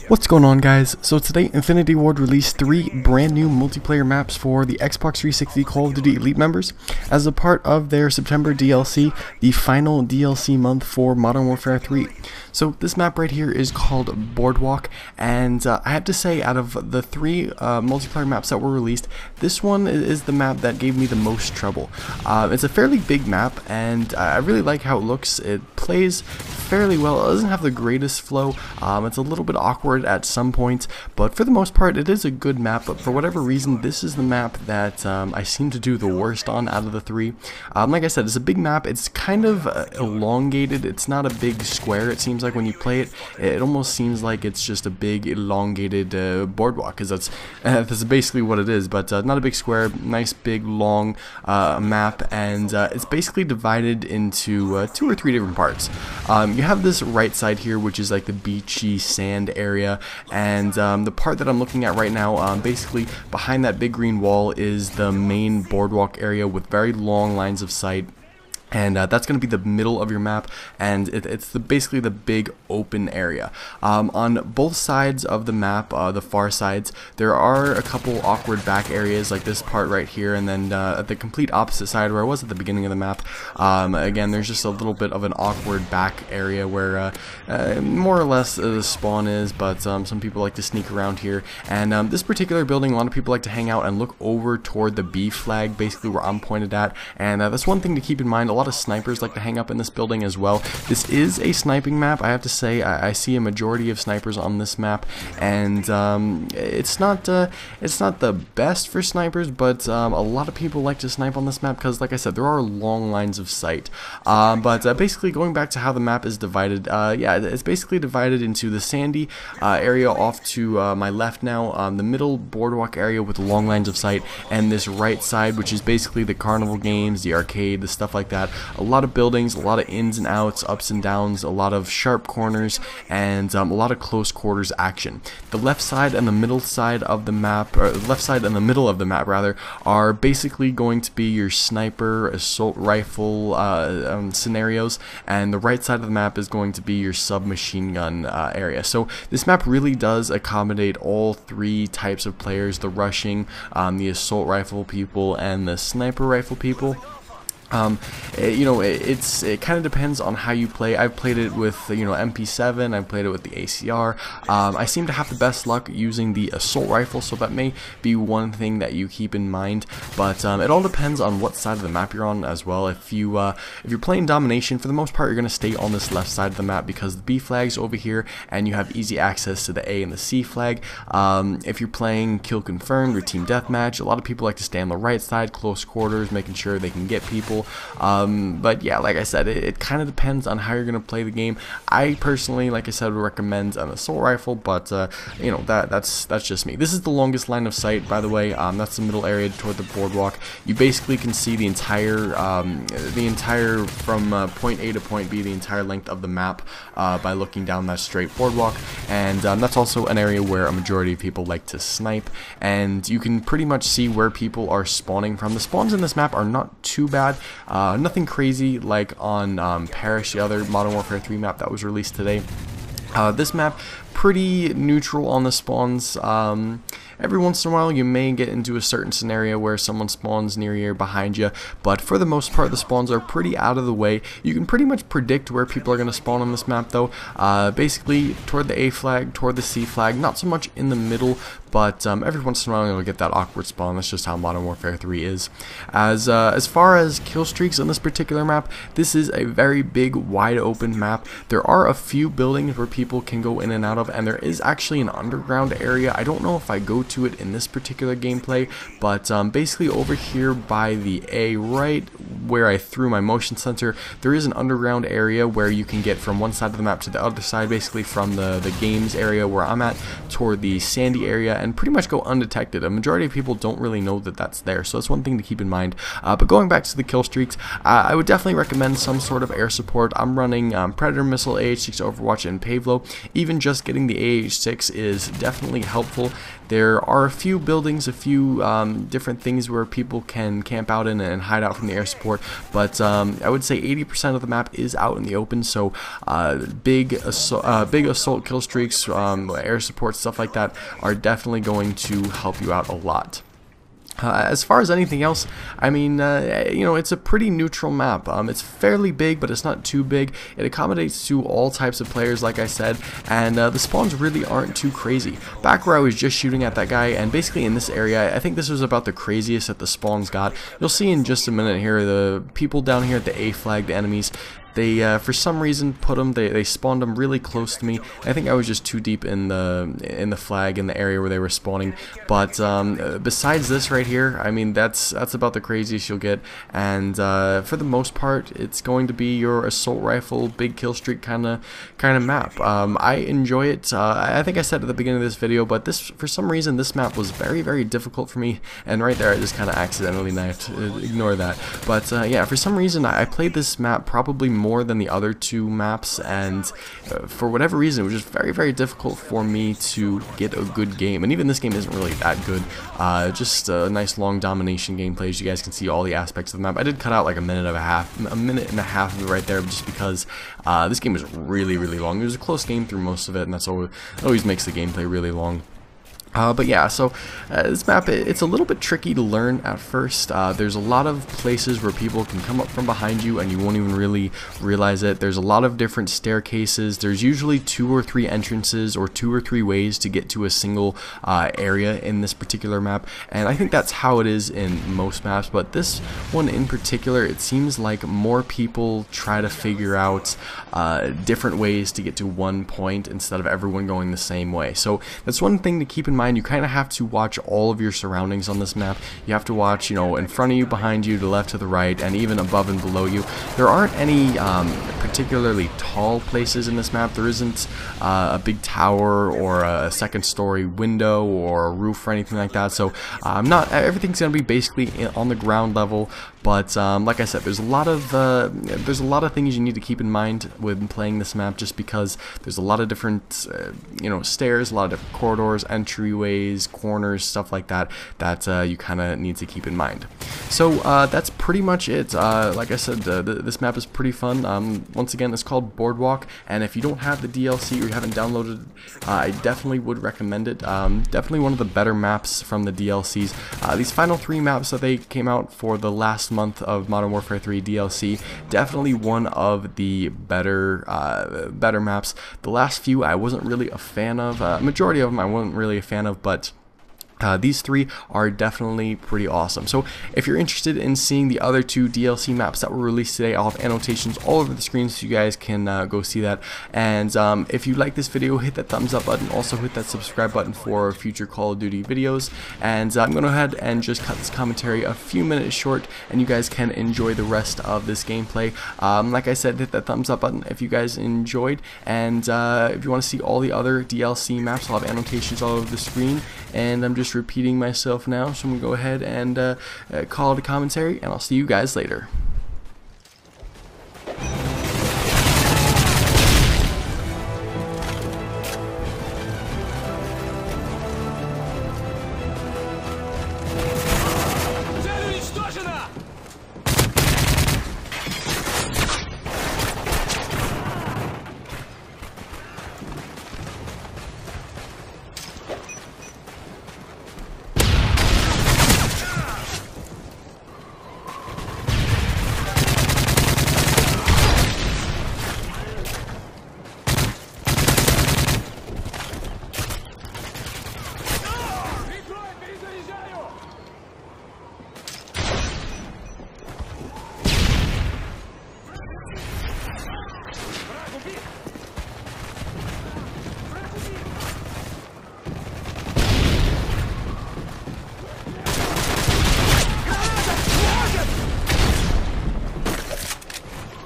What's going on, guys? So today Infinity Ward released 3 brand new multiplayer maps for the Xbox 360 Call of Duty Elite members as a part of their September DLC, the final DLC month for Modern Warfare 3. So this map right here is called Boardwalk, and I have to say, out of the 3 multiplayer maps that were released, this one is the map that gave me the most trouble. It's a fairly big map, and I really like how it looks. It plays fairly well. It doesn't have the greatest flow. It's a little bit awkward at some points, but for the most part it is a good map. But for whatever reason, this is the map that I seem to do the worst on out of the 3. Like I said, it's a big map. It's kind of elongated. It's not a big square. It seems like when you play it, it almost seems like it's just a big elongated boardwalk, because that's basically what it is. But not a big square, nice big long map, and it's basically divided into 2 or 3 different parts. You have this right side here, which is like the beachy sand area, and the part that I'm looking at right now, basically behind that big green wall is the main boardwalk area with very long lines of sight. And that's going to be the middle of your map, and it's basically the big open area. On both sides of the map, the far sides, there are a couple awkward back areas like this part right here, and then at the complete opposite side where I was at the beginning of the map, again, there's just a little bit of an awkward back area where more or less the spawn is, but some people like to sneak around here. And this particular building, a lot of people like to hang out and look over toward the B flag, basically where I'm pointed at, and that's one thing to keep in mind. A lot of snipers like to hang up in this building as well. This is a sniping map. I have to say, I see a majority of snipers on this map, and it's not the best for snipers, but a lot of people like to snipe on this map because, like I said, there are long lines of sight. But basically, going back to how the map is divided, yeah, it's basically divided into the sandy area off to my left now, the middle boardwalk area with long lines of sight, and this right side, which is basically the carnival games, the arcade, the stuff like that. A lot of buildings, a lot of ins and outs, ups and downs, a lot of sharp corners, and a lot of close quarters action. The left side and the middle side of the map, or left side and the middle of the map rather, are basically going to be your sniper, assault rifle scenarios, and the right side of the map is going to be your submachine gun area. So this map really does accommodate all 3 types of players: the rushing, the assault rifle people, and the sniper rifle people. You know, it kind of depends on how you play. I've played it with, you know, MP7, I've played it with the ACR. I seem to have the best luck using the assault rifle, so that may be one thing that you keep in mind. But it all depends on what side of the map you're on as well. If you're playing domination, for the most part you're going to stay on this left side of the map because the B flag's over here and you have easy access to the A and the C flag. If you're playing kill confirmed or team deathmatch, a lot of people like to stay on the right side, close quarters, making sure they can get people. But yeah, like I said, it kind of depends on how you're going to play the game. I personally, like I said, would recommend an assault rifle, but you know, that's just me. This is the longest line of sight, by the way. That's the middle area toward the boardwalk. You basically can see the entire from point A to point B, the entire length of the map by looking down that straight boardwalk. And that's also an area where a majority of people like to snipe, and you can pretty much see where people are spawning from. The spawns in this map are not too bad. Nothing crazy like on Parish, the other Modern Warfare 3 map that was released today. This map, pretty neutral on the spawns. Every once in a while you may get into a certain scenario where someone spawns near you or behind you, but for the most part the spawns are pretty out of the way. You can pretty much predict where people are going to spawn on this map though. Basically toward the A flag, toward the C flag, not so much in the middle, but every once in a while you'll get that awkward spawn. That's just how Modern Warfare 3 is. As far as kill streaks on this particular map, this is a very big, wide open map. There are a few buildings where people can go in and out of, and there is actually an underground area. I don't know if I go to it in this particular gameplay, but basically over here by the A, right where I threw my motion sensor, there is an underground area where you can get from one side of the map to the other side, basically from the games area where I'm at toward the sandy area, and pretty much go undetected. A majority of people don't really know that that's there, so that's one thing to keep in mind. But going back to the kill streaks, I would definitely recommend some sort of air support. I'm running Predator Missile, AH6 Overwatch, and Pavlo. Even just getting getting the AH-6 is definitely helpful. There are a few buildings, a few different things where people can camp out in and hide out from the air support, but I would say 80% of the map is out in the open, so big assault kill streaks, air support, stuff like that are definitely going to help you out a lot. As far as anything else, I mean, you know, it's a pretty neutral map. It's fairly big, but it's not too big. It accommodates to all types of players, like I said, and the spawns really aren't too crazy. Back where I was just shooting at that guy, and basically in this area, I think this was about the craziest that the spawns got. You'll see in just a minute here, the people down here at the A flag, the enemies, they, for some reason, they spawned them really close to me. I think I was just too deep in the flag, in the area where they were spawning. But besides this right here, I mean, that's about the craziest you'll get. And for the most part, it's going to be your assault rifle, big kill streak kind of map. I enjoy it. I think I said at the beginning of this video, but for some reason, this map was very, very difficult for me. And right there, I just kind of accidentally knifed. Ignore that. But yeah, for some reason, I played this map probably more than the other two maps, and for whatever reason it was just very, very difficult for me to get a good game. And even this game isn't really that good, just a nice long domination gameplay. As you guys can see, all the aspects of the map. I did cut out like a minute and a half of it right there, just because this game is really, really long. It was a close game through most of it, and that's always makes the gameplay really long. But yeah, so this map, it's a little bit tricky to learn at first. There's a lot of places where people can come up from behind you and you won't even really realize it. There's a lot of different staircases. There's usually 2 or 3 entrances or 2 or 3 ways to get to a single area in this particular map, and I think that's how it is in most maps, but this one in particular, it seems like more people try to figure out different ways to get to one point instead of everyone going the same way. So that's one thing to keep in mind. You kind of have to watch all of your surroundings on this map. You have to watch, you know, in front of you, behind you, to the left, to the right, and even above and below you. There aren't any particularly tall places in this map. There isn't a big tower or a second-story window or a roof or anything like that. So everything's gonna be basically on the ground level. But like I said, there's a lot of things you need to keep in mind when playing this map, just because there's a lot of different you know, stairs, a lot of different corridors, entryways, corners, stuff like that you kind of need to keep in mind. So that's pretty much it. Like I said, this map is pretty fun. Once again, it's called Boardwalk, and if you don't have the DLC or you haven't downloaded it, I definitely would recommend it. Definitely one of the better maps from the DLCs. These final 3 maps that they came out for the last month of Modern Warfare 3 DLC, definitely one of the better maps. The last few I wasn't really a fan of. Majority of them I wasn't really a fan of, but these 3 are definitely pretty awesome. So if you're interested in seeing the other 2 DLC maps that were released today, I'll have annotations all over the screen so you guys can go see that. And if you like this video, hit that thumbs up button. Also hit that subscribe button for future Call of Duty videos. And I'm going to go ahead and just cut this commentary a few minutes short, and you guys can enjoy the rest of this gameplay. Like I said, hit that thumbs up button if you guys enjoyed. And if you want to see all the other DLC maps, I'll have annotations all over the screen. And I'm just repeating myself now, so I'm going to go ahead and call it a commentary, and I'll see you guys later.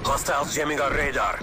Hostiles jamming our radar.